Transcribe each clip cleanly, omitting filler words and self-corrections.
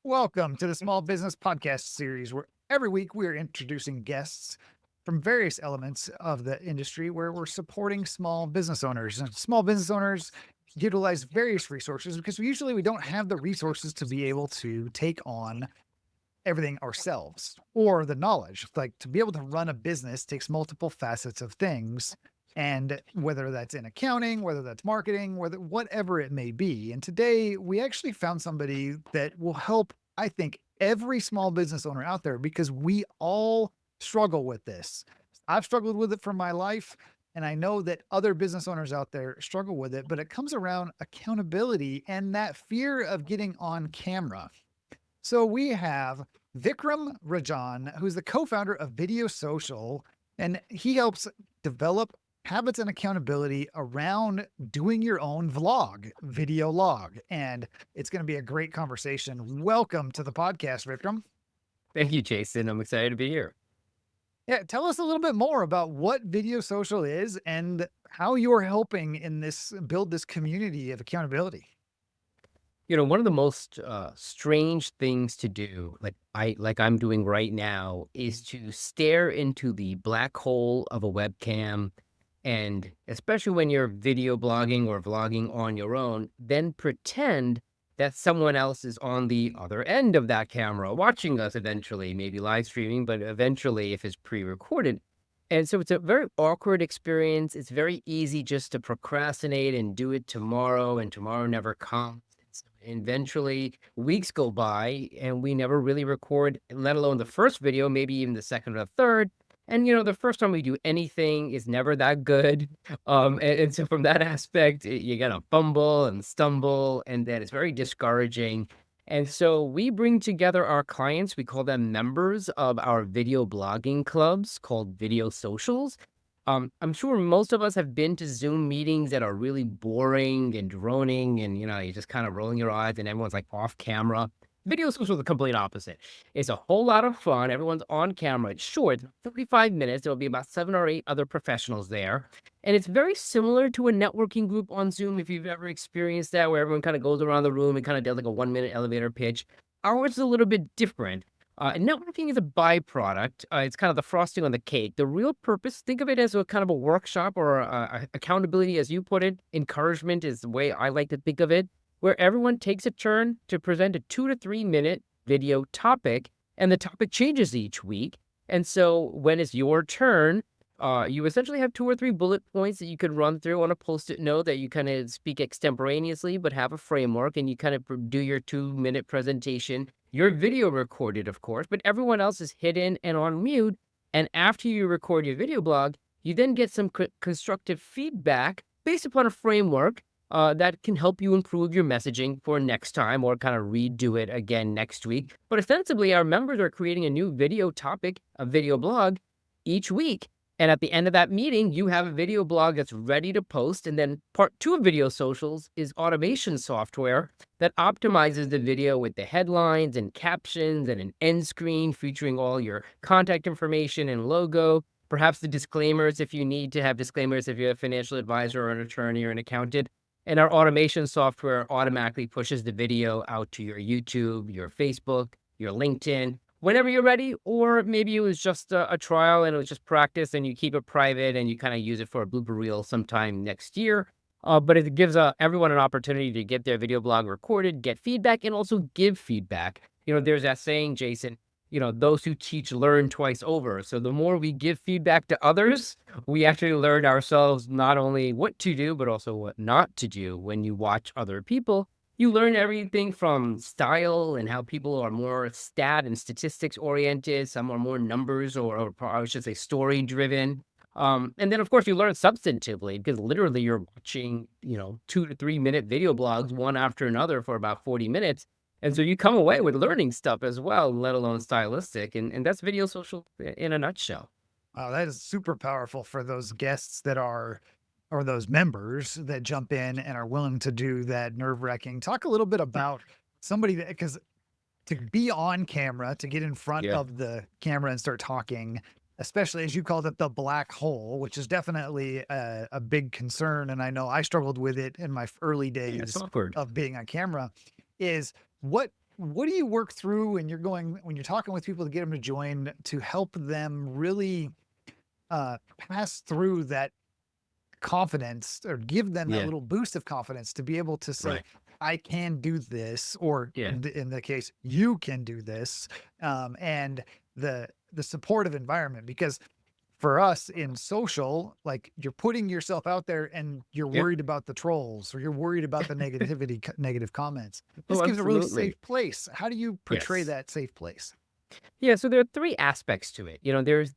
Welcome to the Small Business Podcast series, where every week we are introducing guests from various elements of the industry where we're supporting small business owners. And small business owners utilize various resources because we don't have the resources to be able to take on everything ourselves or the knowledge. Like to be able to run a business takes multiple facets of things. And whether that's in accounting, whether that's marketing, whatever it may be. And today we actually found somebody that will help, I think, every small business owner out there because we all struggle with this. I've struggled with it for my life. And I know that other business owners out there struggle with it, but it comes around accountability and that fear of getting on camera. So we have Vikram Rajan, who's the co-founder of VideoSocial, and he helps develop habits and accountability around doing your own vlog, video log. And it's going to be a great conversation. Welcome to the podcast, Vikram. Thank you, Jason. I'm excited to be here. Yeah, tell us a little bit more about what VideoSocial is and how you're helping in this build this community of accountability. One of the most strange things to do, like I'm doing right now, is to stare into the black hole of a webcam, and especially when you're video blogging or vlogging on your own, then pretend that someone else is on the other end of that camera watching us eventually, maybe live streaming, but eventually if it's pre-recorded. And so it's a very awkward experience. It's very easy just to procrastinate and do it tomorrow, and tomorrow never comes. And eventually, weeks go by and we never really record, let alone the first video, maybe even the second or the third. And the first time we do anything is never that good. And so from that aspect, you're gonna fumble and stumble, and then it's very discouraging. And so we bring together our clients. We call them members of our video blogging clubs called VideoSocials. I'm sure most of us have been to Zoom meetings that are really boring and droning, and you're just kind of rolling your eyes, and everyone's like off camera. VideoSocials are the complete opposite. It's a whole lot of fun. Everyone's on camera. It's short, 35 minutes. There'll be about 7 or 8 other professionals there. And it's very similar to a networking group on Zoom, if you've ever experienced that, where everyone kind of goes around the room and kind of does like a 1 minute elevator pitch. Ours is a little bit different. And networking is a byproduct. It's kind of the frosting on the cake. The real purpose, think of it as a kind of a workshop or accountability, as you put it. Encouragement is the way I like to think of it, where everyone takes a turn to present a 2 to 3 minute video topic, and the topic changes each week. And so when it's your turn, you essentially have 2 or 3 bullet points that you could run through on a post-it note that you kind of speak extemporaneously, but have a framework, and you kind of do your 2 minute presentation. Your video recorded, of course, but everyone else is hidden and on mute. And after you record your video blog, you then get some constructive feedback based upon a framework that can help you improve your messaging for next time, or kind of redo it again next week. But ostensibly, our members are creating a new video topic, a video blog, each week. And at the end of that meeting, you have a video blog that's ready to post. And then part 2 of VideoSocials is automation software that optimizes the video with the headlines and captions and an end screen featuring all your contact information and logo, perhaps the disclaimers if you need to have disclaimers if you're a financial advisor or an attorney or an accountant. And our automation software automatically pushes the video out to your YouTube, your Facebook, your LinkedIn, whenever you're ready. Or maybe it was just a trial and it was just practice, and you keep it private and you kind of use it for a blooper reel sometime next year. But it gives everyone an opportunity to get their video blog recorded, get feedback, and also give feedback. There's that saying, Jason, those who teach learn twice over. So the more we give feedback to others, we actually learn ourselves not only what to do, but also what not to do. When you watch other people, you learn everything from style and how people are more stat and statistics oriented. Some are more numbers, or I should say story driven. And then, of course, you learn substantively, because literally you're watching, 2 to 3 minute video blogs, one after another, for about 40 minutes. And so you come away with learning stuff as well, let alone stylistic. And that's VideoSocial in a nutshell. Wow, that is super powerful for those guests that are, or those members that jump in and are willing to do that nerve wracking. Talk a little bit about somebody that, because to be on camera, to get in front Yeah. of the camera and start talking, especially as you called it, the black hole, which is definitely a big concern. And I know I struggled with it in my early Yeah, it's days awkward. of being on camera, is what what do you work through when you're talking with people to get them to join to help them really pass through that confidence or give them that Yeah. little boost of confidence to be able to say, Right. I can do this, or Yeah. in the case, you can do this, and the supportive environment. Because for us in social, like you're putting yourself out there and you're Yep. worried about the trolls or you're worried about the negative comments. This Oh, gives a really absolutely. safe place. How do you portray Yes. that safe place? Yeah, so there are 3 aspects to it. There's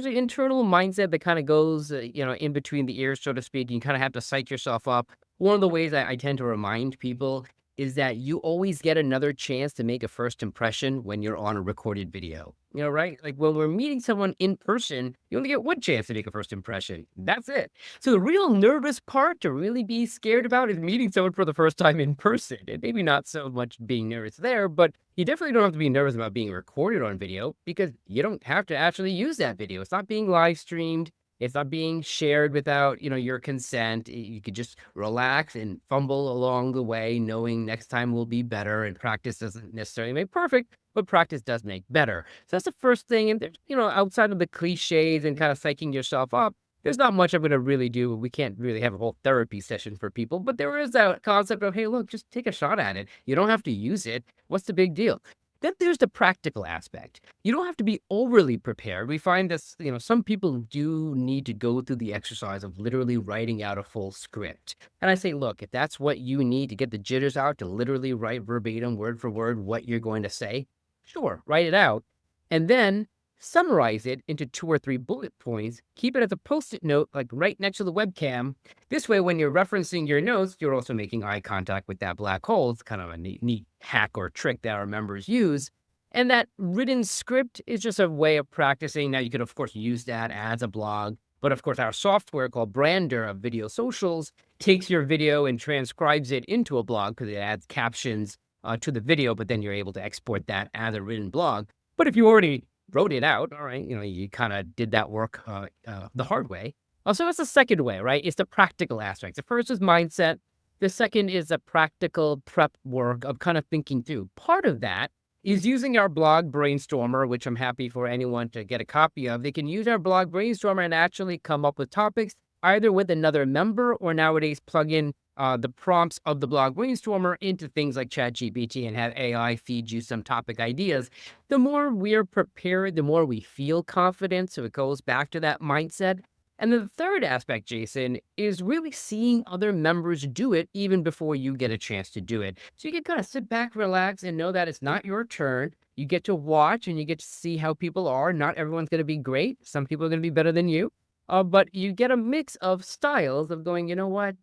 an internal mindset that kinda goes, in between the ears, so to speak. You kinda have to psych yourself up. One of the ways I tend to remind people is that you always get another chance to make a first impression when you're on a recorded video. Right? Like, when we're meeting someone in person, you only get 1 chance to make a first impression. That's it. So the real nervous part to really be scared about is meeting someone for the first time in person, and maybe not so much being nervous there, but you definitely don't have to be nervous about being recorded on video because you don't have to actually use that video. It's not being live streamed. It's not being shared without, your consent. You could just relax and fumble along the way, knowing next time will be better. And practice doesn't necessarily make perfect, but practice does make better. So that's the first thing. And there's, outside of the cliches and kind of psyching yourself up, there's not much I'm going to really do. We can't really have a whole therapy session for people, but there is that concept of, hey, look, just take a shot at it. You don't have to use it. What's the big deal? Then there's the practical aspect. You don't have to be overly prepared. We find this, some people do need to go through the exercise of literally writing out a full script. And I say, look, if that's what you need to get the jitters out, to literally write verbatim, word for word, what you're going to say, sure, write it out. And then summarize it into 2 or 3 bullet points. Keep it as a post-it note, like right next to the webcam. This way, when you're referencing your notes, you're also making eye contact with that black hole. It's kind of a neat hack or trick that our members use. And that written script is just a way of practicing. Now, you could, of course, use that as a blog. But of course, our software called Brander of VideoSocials takes your video and transcribes it into a blog because it adds captions to the video, but then you're able to export that as a written blog. But if you already wrote it out, all right, you kind of did that work the hard way. Also, it's the second way, right? It's the practical aspect. The first is mindset. The second is a practical prep work of kind of thinking through. Part of that is using our blog Brainstormer, which I'm happy for anyone to get a copy of. They can use our blog Brainstormer and actually come up with topics either with another member or nowadays plug in the prompts of the blog Brainstormer into things like ChatGPT and have AI feed you some topic ideas. The more we're prepared, the more we feel confident. So it goes back to that mindset. And then the third aspect, Jason, is really seeing other members do it even before you get a chance to do it. So you can kind of sit back, relax, and know that it's not your turn. You get to watch and you get to see how people are. Not everyone's going to be great. Some people are going to be better than you. But you get a mix of styles of going, you know what?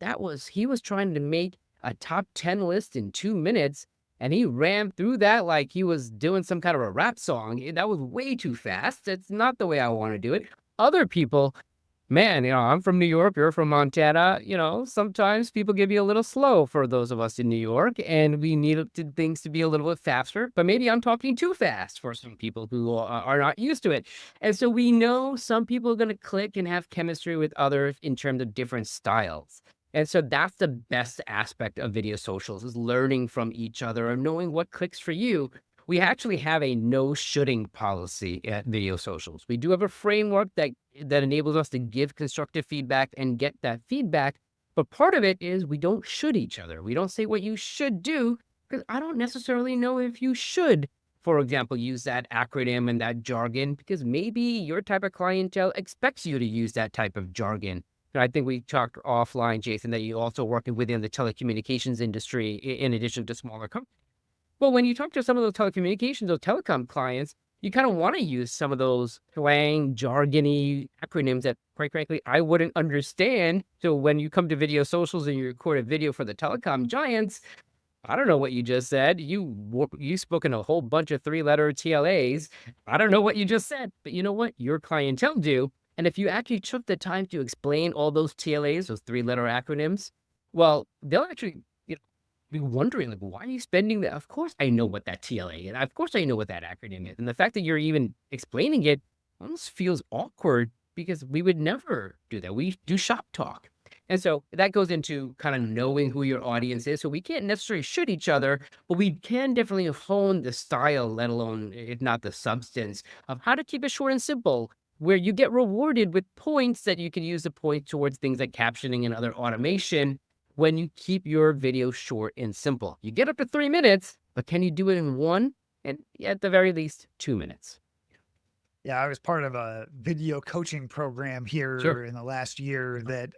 He was trying to make a top 10 list in 2 minutes and he ran through that like he was doing some kind of a rap song. That was way too fast. That's not the way I want to do it. Other people, man, I'm from New York, you're from Montana. Sometimes people give you a little slow for those of us in New York, and we things to be a little bit faster. But maybe I'm talking too fast for some people who are not used to it. And so we know some people are going to click and have chemistry with others in terms of different styles. And so that's the best aspect of video socials is learning from each other and knowing what clicks for you. We actually have a no shooting policy at Video Socials. We do have a framework that enables us to give constructive feedback and get that feedback. But part of it is we don't should each other. We don't say what you should do because I don't necessarily know if you should, for example, use that acronym and that jargon because maybe your type of clientele expects you to use that type of jargon. And I think we talked offline, Jason, that you also working within the telecommunications industry in addition to smaller companies. Well, when you talk to some of those telecommunications or telecom clients, you kind of want to use some of those slang, jargony acronyms that, quite frankly, I wouldn't understand. So when you come to Video Socials and you record a video for the telecom giants, I don't know what you just said. You spoke in a whole bunch of 3-letter TLAs. I don't know what you just said, but you know what? Your clientele do. And if you actually took the time to explain all those TLAs, those 3-letter acronyms, well, they'll actually be wondering, like, why are you spending that? Of course, I know what that TLA is. Of course, I know what that acronym is. And the fact that you're even explaining it almost feels awkward because we would never do that. We do shop talk. And so that goes into kind of knowing who your audience is. So we can't necessarily shoot each other, but we can definitely hone the style, let alone, if not the substance, of how to keep it short and simple, where you get rewarded with points that you can use to point towards things like captioning and other automation when you keep your video short and simple. You get up to 3 minutes, but can you do it in one? And at the very least, 2 minutes. Yeah, I was part of a video coaching program Sure. here in the last year that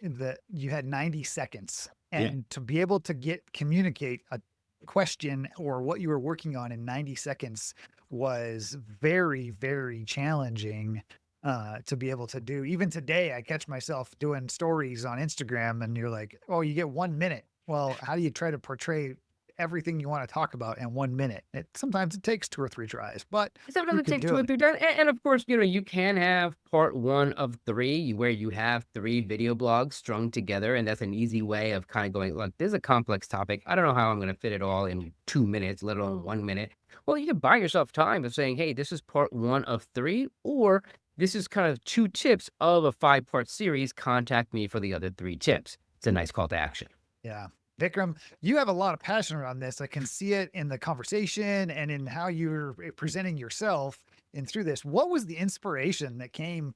you had 90 seconds. Yeah. And to be able to communicate a question or what you were working on in 90 seconds was very, very challenging to be able to do. Even today, I catch myself doing stories on Instagram and you're like, oh, you get 1 minute. Well, how do you try to portray everything you want to talk about in 1 minute? Sometimes it takes two or three tries, but Sometimes you it could takes do two or it. three times. And of course, you can have part one of three where you have three video blogs strung together. And that's an easy way of kind of going, look, this is a complex topic. I don't know how I'm going to fit it all in 2 minutes, let alone 1 minute. Well, you can buy yourself time of saying, hey, this is part one of three, or this is kind of 2 tips of a 5-part series. Contact me for the other 3 tips. It's a nice call to action. Yeah. Vikram, you have a lot of passion around this. I can see it in the conversation and in how you're presenting yourself and through this. What was the inspiration that came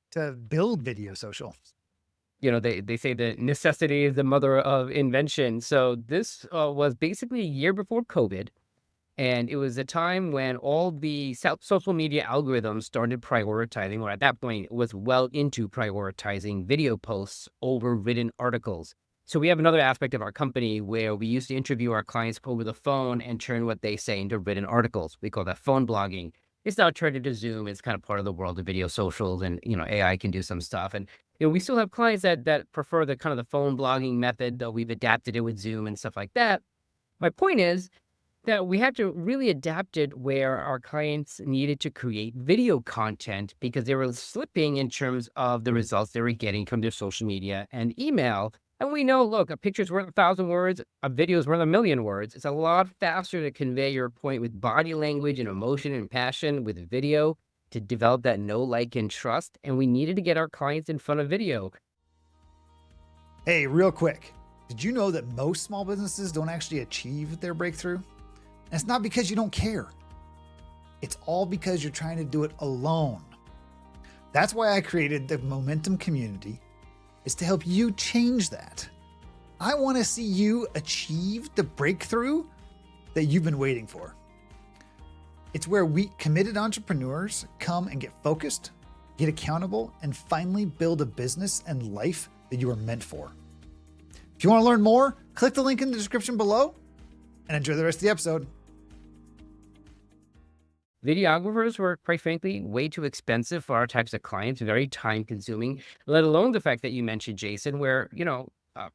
to build Video Social? They say that necessity is the mother of invention. So this was basically a year before COVID. And it was a time when all the social media algorithms started prioritizing, or at that point, it was well into prioritizing video posts over written articles. So we have another aspect of our company where we used to interview our clients over the phone and turn what they say into written articles. We call that phone blogging. It's now turned into Zoom. It's kind of part of the world of video socials, and AI can do some stuff. And we still have clients that prefer the kind of the phone blogging method, though we've adapted it with Zoom and stuff like that. My point is that we had to really adapt it where our clients needed to create video content because they were slipping in terms of the results they were getting from their social media and email. And we know, look, a picture's worth 1,000 words, a video's worth 1,000,000 words. It's a lot faster to convey your point with body language and emotion and passion with video to develop that know, like, and trust. And we needed to get our clients in front of video. Hey, real quick. Did you know that most small businesses don't actually achieve their breakthrough? And it's not because you don't care. It's all because you're trying to do it alone. That's why I created the Momentum Community, is to help you change that. I want to see you achieve the breakthrough that you've been waiting for. It's where we committed entrepreneurs come and get focused, get accountable, and finally build a business and life that you are meant for. If you want to learn more, click the link in the description below and enjoy the rest of the episode. Videographers were, quite frankly, way too expensive for our types of clients, very time consuming, let alone the fact that you mentioned, Jason, where,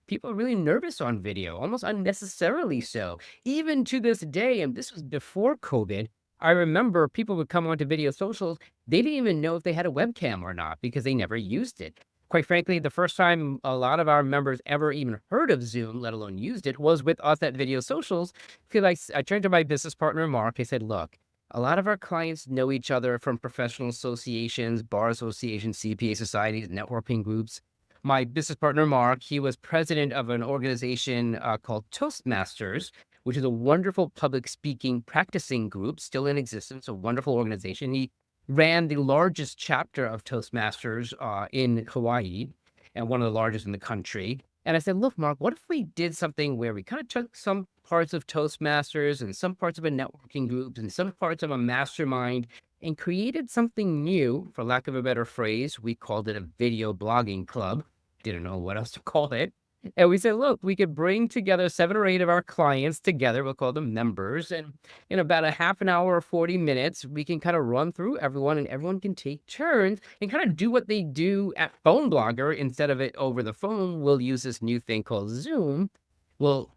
people are really nervous on video, almost unnecessarily so. Even to this day, and this was before COVID, I remember people would come onto video socials. They didn't even know if they had a webcam or not because they never used it. Quite frankly, the first time a lot of our members ever even heard of Zoom, let alone used it, was with us at Video Socials. I turned to my business partner, Mark. I said, look, a lot of our clients know each other from professional associations, bar associations, CPA societies, networking groups. My business partner, Mark, he was president of an organization called Toastmasters, which is a wonderful public speaking practicing group, still in existence, a wonderful organization. He ran the largest chapter of Toastmasters in Hawaii and one of the largest in the country. And I said, look, Mark, what if we did something where we kind of took some parts of Toastmasters and some parts of a networking group and some parts of a mastermind and created something new, for lack of a better phrase. We called it a video blogging club. Didn't know what else to call it. And we said, look, we could bring together 7 or 8 of our clients together. We'll call them members. And in about a half an hour or 40 minutes, we can kind of run through everyone and everyone can take turns and kind of do what they do at Phone Blogger. Instead of it over the phone, we'll use this new thing called Zoom. We'll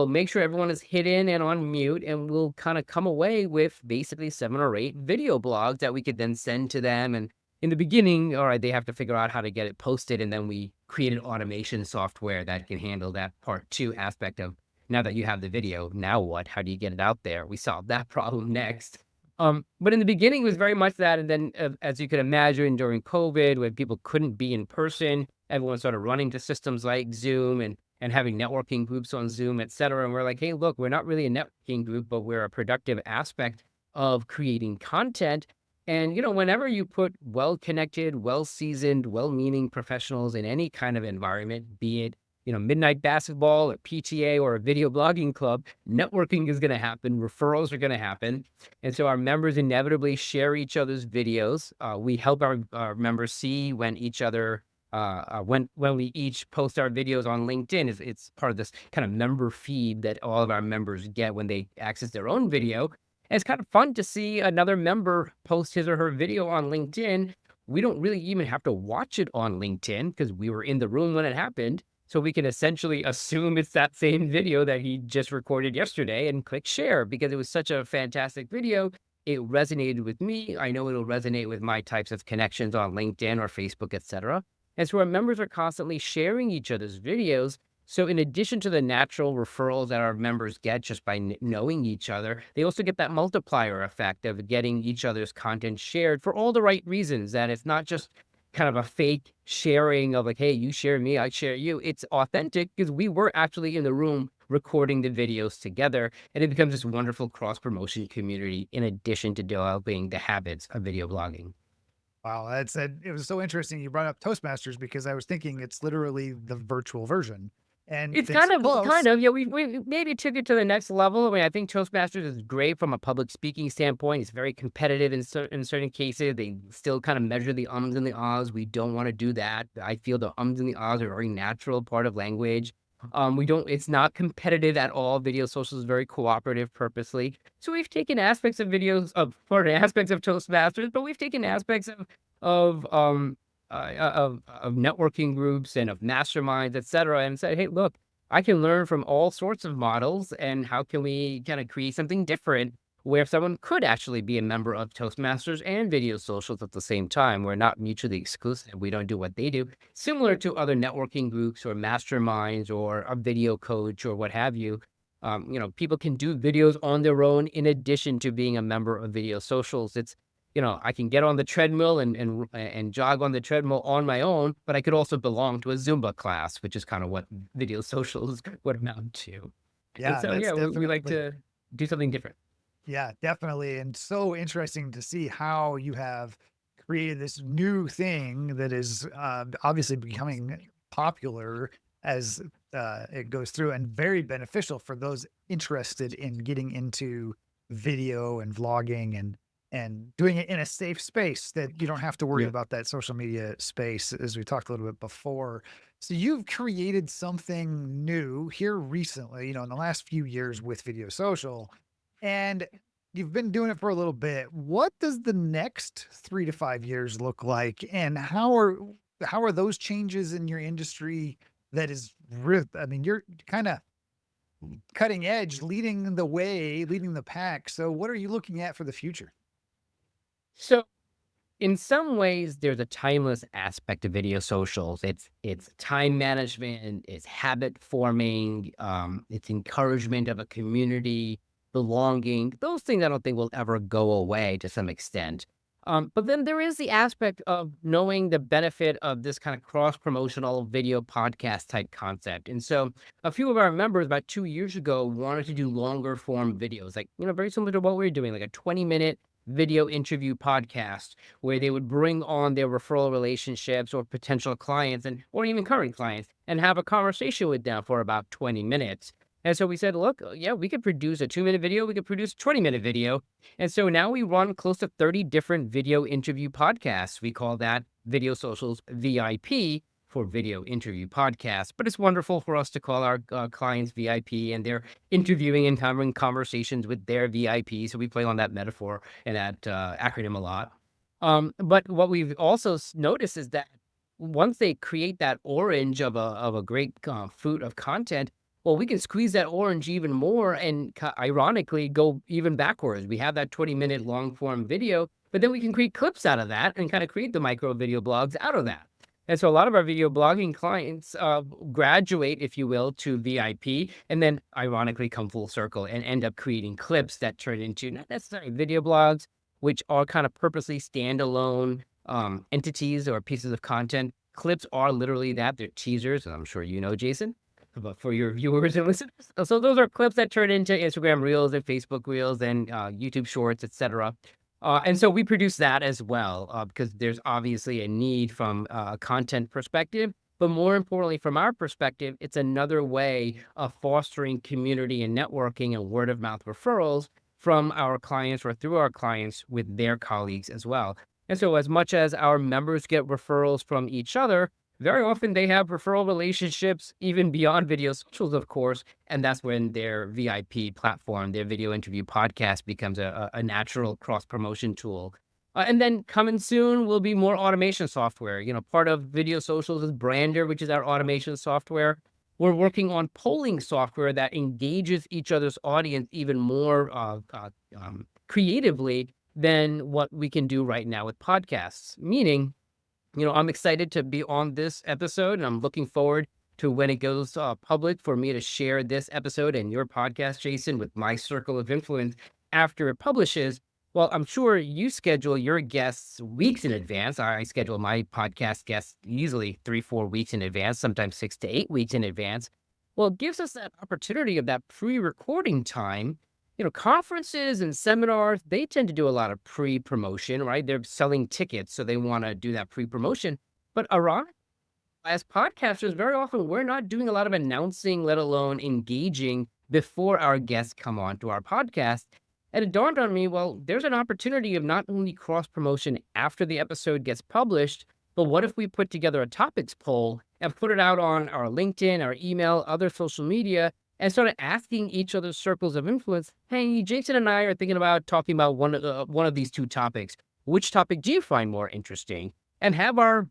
make sure everyone is hidden and on mute, and we'll kind of come away with basically 7 or 8 video blogs that we could then send to them. And in the beginning, all right, they have to figure out how to get it posted, and then we created automation software that can handle that part 2 aspect of, now that you have the video, now what? How do you get it out there? We solved that problem next. But in the beginning, it was very much that. And then, as you can imagine, during COVID, when people couldn't be in person, everyone started running to systems like Zoom and having networking groups on Zoom, et cetera. And we're like, hey, look, we're not really a networking group, but we're a productive aspect of creating content. And, whenever you put well-connected, well-seasoned, well-meaning professionals in any kind of environment, be it, midnight basketball or PTA or a video blogging club, networking is going to happen. Referrals are going to happen. And so our members inevitably share each other's videos. We help our members see when each other when we each post our videos on LinkedIn. It's part of this kind of member feed that all of our members get when they access their own video. And it's kind of fun to see another member post his or her video on LinkedIn. We don't really even have to watch it on LinkedIn because we were in the room when it happened. So we can essentially assume it's that same video that he just recorded yesterday and click share because it was such a fantastic video. It resonated with me. I know it'll resonate with my types of connections on LinkedIn or Facebook, etc. And so our members are constantly sharing each other's videos. So in addition to the natural referrals that our members get just by knowing each other, they also get that multiplier effect of getting each other's content shared for all the right reasons. That it's not just kind of a fake sharing of like, hey, you share me, I share you. It's authentic because we were actually in the room recording the videos together. And it becomes this wonderful cross promotion community in addition to developing the habits of video blogging. Wow, it was so interesting you brought up Toastmasters because I was thinking it's literally the virtual version, and It's it's kind close. of, yeah, we maybe took it to the next level. I mean, I think Toastmasters is great from a public speaking standpoint. It's very competitive in certain cases. They still kind of measure the ums and the ahs. We don't want to do that. I feel the ums and the ahs are a very natural part of language. We don't, it's not competitive at all. Video social is very cooperative purposely. So we've taken aspects of aspects of Toastmasters, but we've taken aspects of networking groups and of masterminds, et cetera, and said, hey, look, I can learn from all sorts of models. And how can we kind of create something different where someone could actually be a member of Toastmasters and Video Socials at the same time? We're not mutually exclusive. We don't do what they do. Similar to other networking groups or masterminds or a video coach or what have you. People can do videos on their own in addition to being a member of Video Socials. I can get on the treadmill and jog on the treadmill on my own, but I could also belong to a Zumba class, which is kind of what Video Socials would amount to. And Yeah, so, that's yeah, we like definitely to do something different. yeah, definitely, and so interesting to see how you have created this new thing that is, obviously becoming popular as, it goes through and very beneficial for those interested in getting into video and vlogging and doing it in a safe space that you don't have to worry Yeah. about that social media space as we talked a little bit before. So you've created something new here recently, in the last few years with Video Social, and you've been doing it for a little bit. What does the next 3 to 5 years look like, and how are those changes in your industry that is I mean, you're kinda cutting edge, leading the way, leading the pack. So what are you looking at for the future? So in some ways, there's a timeless aspect of Video Socials. It's time management, it's habit forming, it's encouragement of a community, belonging. Those things I don't think will ever go away to some extent. But then there is the aspect of knowing the benefit of this kind of cross promotional video podcast type concept. And so a few of our members about 2 years ago wanted to do longer form videos, like, very similar to what we're doing, like a 20-minute video interview podcast where they would bring on their referral relationships or potential clients or even current clients and have a conversation with them for about 20 minutes. And so we said, look, yeah, we could produce a 2-minute video, we could produce a 20-minute video. And so now we run close to 30 different video interview podcasts. We call that Video Socials VIP for video interview podcasts. But it's wonderful for us to call our clients VIP, and they're interviewing and having conversations with their VIP. So we play on that metaphor and that acronym a lot. But what we've also noticed is that once they create that orange of a great fruit of content, well, we can squeeze that orange even more and ironically go even backwards. We have that 20-minute long form video, but then we can create clips out of that and kind of create the micro video blogs out of that. And so a lot of our video blogging clients graduate, if you will, to VIP and then ironically come full circle and end up creating clips that turn into not necessarily video blogs, which are kind of purposely standalone entities or pieces of content clips are literally that. They're teasers. I'm sure you know, Jason, but for your viewers and listeners. So those are clips that turn into Instagram Reels and Facebook Reels and YouTube Shorts, etc. And so we produce that as well because there's obviously a need from a content perspective. But more importantly, from our perspective, it's another way of fostering community and networking and word of mouth referrals from our clients or through our clients with their colleagues as well. And so, as much as our members get referrals from each other, very often they have referral relationships even beyond video socials, of course. And that's when their VIP platform, their video interview podcast becomes a natural cross promotion tool. And then coming soon will be more automation software. Part of Video Socials is Brander, which is our automation software. We're working on polling software that engages each other's audience even more creatively than what we can do right now with podcasts. Meaning, I'm excited to be on this episode, and I'm looking forward to when it goes public for me to share this episode and your podcast, Jason, with my circle of influence after it publishes. Well, I'm sure you schedule your guests weeks in advance. I schedule my podcast guests easily 3-4 weeks in advance, sometimes 6 to 8 weeks in advance. Well, it gives us that opportunity of that pre-recording time. Conferences and seminars, they tend to do a lot of pre-promotion, right? They're selling tickets, so they want to do that pre-promotion. But ironically, as podcasters, very often we're not doing a lot of announcing, let alone engaging before our guests come on to our podcast. And it dawned on me, well, there's an opportunity of not only cross promotion after the episode gets published, but what if we put together a topics poll and put it out on our LinkedIn, our email, other social media, and started asking each other's circles of influence, hey, Jason and I are thinking about talking about one of these two topics. Which topic do you find more interesting? And have our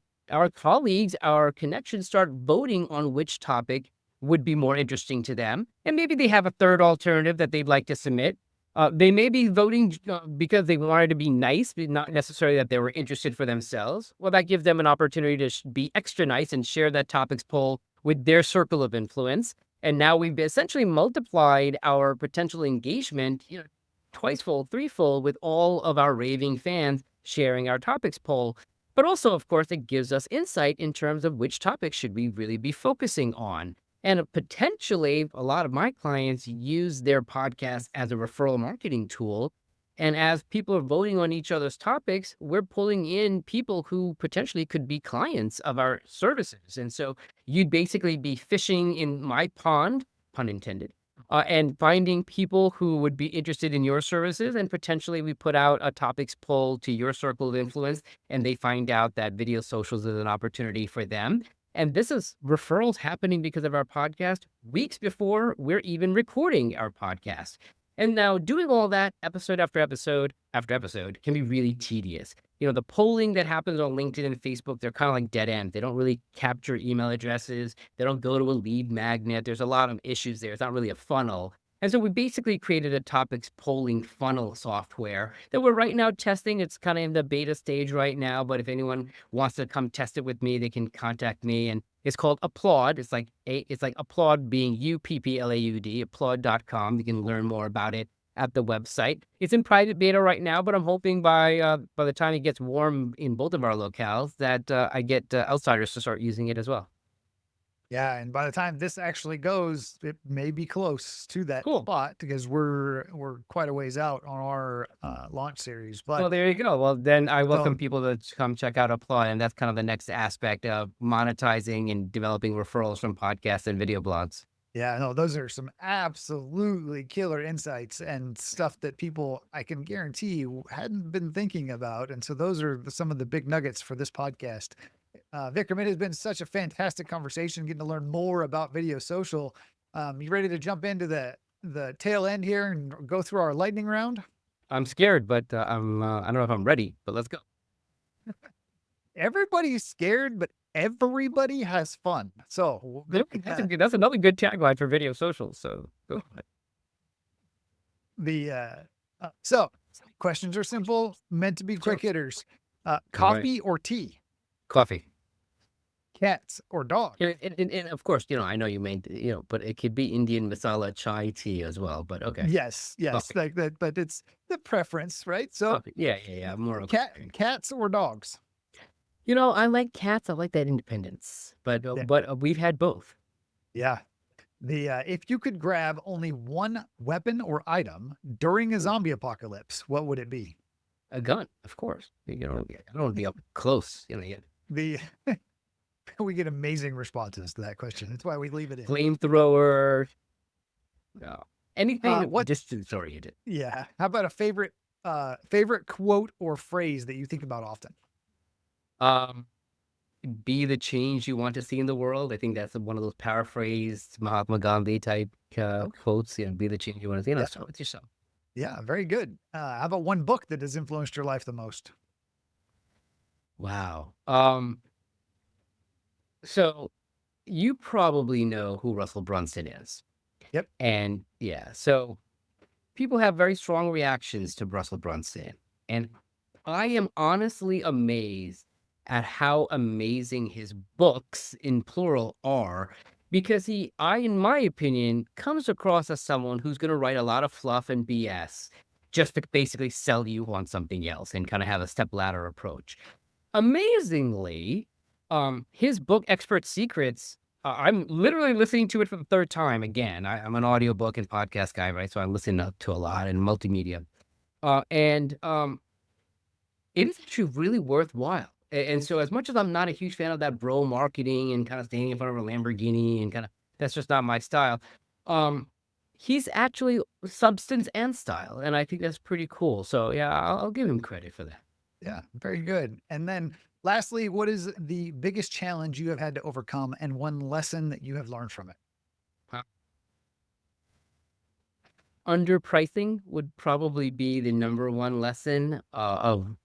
colleagues, our connections start voting on which topic would be more interesting to them. And maybe they have a third alternative that they'd like to submit. They may be voting because they wanted to be nice, but not necessarily that they were interested for themselves. Well, that gives them an opportunity to be extra nice and share that topics poll with their circle of influence. And now we've essentially multiplied our potential engagement, twicefold, threefold with all of our raving fans sharing our topics poll. But also, of course, it gives us insight in terms of which topics should we really be focusing on. And potentially, a lot of my clients use their podcast as a referral marketing tool. And as people are voting on each other's topics, we're pulling in people who potentially could be clients of our services. And so you'd basically be fishing in my pond, pun intended, and finding people who would be interested in your services. And potentially we put out a topics poll to your circle of influence, and they find out that Video Socials is an opportunity for them. And this is referrals happening because of our podcast weeks before we're even recording our podcast. And now doing all that episode after episode after episode can be really tedious. The polling that happens on LinkedIn and Facebook, they're kind of like dead end. They don't really capture email addresses. They don't go to a lead magnet. There's a lot of issues there. It's not really a funnel. And so we basically created a topics polling funnel software that we're right now testing. It's kind of in the beta stage right now, but if anyone wants to come test it with me, they can contact me. And it's called Applaud. It's like Applaud being UPPLAUD, applaud.com. You can learn more about it at the website. It's in private beta right now, but I'm hoping by the time it gets warm in both of our locales that I get outsiders to start using it as well. Yeah, and by the time this actually goes, it may be close to that Cool. spot because we're quite a ways out on our launch series. Well, But there you go. Well, then I welcome so people to come check out Applaud, and that's kind of the next aspect of monetizing and developing referrals from podcasts and video blogs. yeah, no, those are some absolutely killer insights and stuff that people I can guarantee hadn't been thinking about. And so those are some of the big nuggets for this podcast. Vikram, it has been such a fantastic conversation, getting to learn more about Video Social. You ready to jump into the tail end here and go through our lightning round? I'm scared, but I don't know if I'm ready, but let's go. Everybody's scared, but everybody has fun. So we'll go with that. That's another good tagline for Video Socials. So go ahead. So questions are simple, meant to be quick hitters. Coffee or tea? Coffee. Cats or dogs? And of course, I know you made, but it could be Indian masala chai tea as well. But okay. Yes, Coffee. like that, but it's the preference, right? So Coffee. Yeah. I'm more okay. cats or dogs? I like cats. I like that independence, but we've had both. Yeah. If you could grab only one weapon or item during a Ooh, zombie apocalypse, what would it be? a gun, of course. I don't want to be up close. The we get amazing responses to that question. That's why we leave it in. Flamethrower, uh, anything What distance oriented. Yeah. How about a favorite quote or phrase that you think about often? Um, be the change you want to see in the world. I think that's one of those paraphrased Mahatma Gandhi type Okay. quotes. Be the change you want to see. Yeah. Start with yourself. Yeah. Very good. How about one book that has influenced your life the most? Wow. So you probably know who Russell Brunson is. Yep. And yeah, so people have very strong reactions to Russell Brunson. And I am honestly amazed at how amazing his books, in plural, are because in my opinion, comes across as someone who's going to write a lot of fluff and BS just to basically sell you on something else and kind of have a step ladder approach. Amazingly, his book, Expert Secrets, I'm literally listening to it for the third time again. I'm an audiobook and podcast guy, right? So I listen to a lot in multimedia. And it is actually really worthwhile. And so as much as I'm not a huge fan of that bro marketing and kind of standing in front of a Lamborghini and kind of that's just not my style. Um, he's actually substance and style, and I think that's pretty cool. So yeah, I'll give him credit for that. Yeah. Very good. And then lastly, what is the biggest challenge you have had to overcome and one lesson that you have learned from it? Uh, Underpricing would probably be the number one lesson of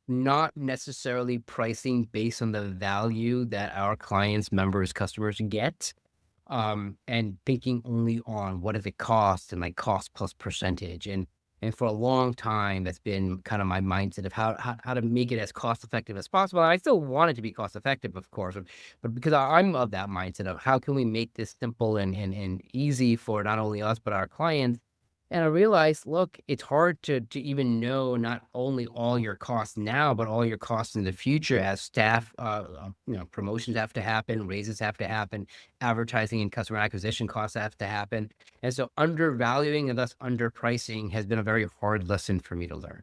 not necessarily pricing based on the value that our clients, members, customers get. And thinking only on what does it cost and like cost plus percentage. And for a long time, that's been kind of my mindset of how to make it as cost effective as possible. And I still want it to be cost effective, of course, but because I'm of that mindset of how can we make this simple and easy for not only us but our clients. And I realized, look, it's hard to even know not only all your costs now, but all your costs in the future as staff, promotions have to happen, raises have to happen, advertising and customer acquisition costs have to happen. And so undervaluing and thus underpricing has been a very hard lesson for me to learn.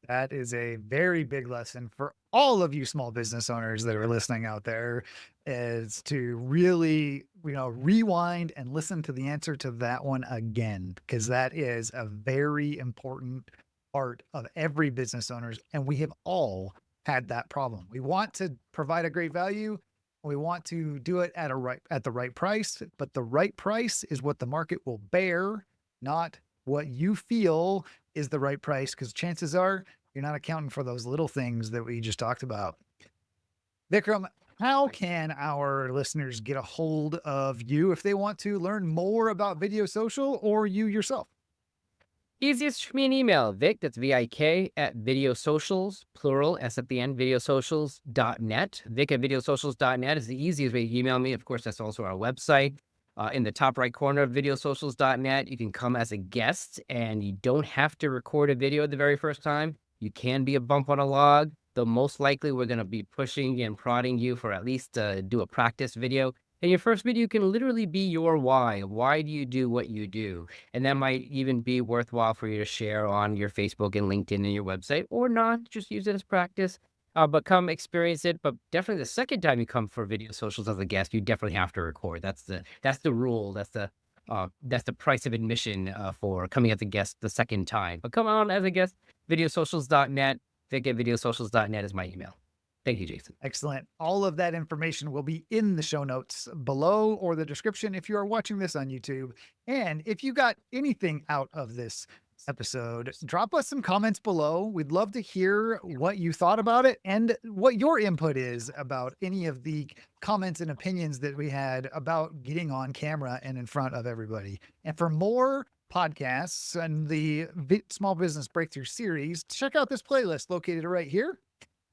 That is a very big lesson for all of you small business owners that are listening out there is to really, rewind and listen to the answer to that one again, because that is a very important part of every business owners. And we have all had that problem. We want to provide a great value. We want to do it at the right price, but the right price is what the market will bear, not what you feel is the right price. Because chances are you're not accounting for those little things that we just talked about. Vikram, how Right. can our listeners get a hold of you if they want to learn more about Video Social or you yourself? Easiest for me an email, Vic, that's VIK at VideoSocials, plural, S at the end, VideoSocials.net. Vic at VideoSocials.net is the easiest way to email me. Of course, that's also our website. In the top right corner of VideoSocials.net, you can come as a guest and you don't have to record a video the very first time. You can be a bump on a log, though most likely we're going to be pushing and prodding you for at least do a practice video. And your first video can literally be your why. Why do you do what you do? And that might even be worthwhile for you to share on your Facebook and LinkedIn and your website, or not. Just use it as practice. But come experience it. But definitely the second time you come for Video Socials as a guest, you definitely have to record. That's the rule. That's the price of admission for coming as a guest the second time. But come on as a guest. VideoSocials.net. Vic at VideoSocials.net is my email. Thank you, Jason. Excellent. All of that information will be in the show notes below or the description if you are watching this on YouTube. And if you got anything out of this episode, drop us some comments below. We'd love to hear what you thought about it and what your input is about any of the comments and opinions that we had about getting on camera and in front of everybody. And for more podcasts and the Small Business Breakthrough series, check out this playlist located right here.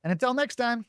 And until next time.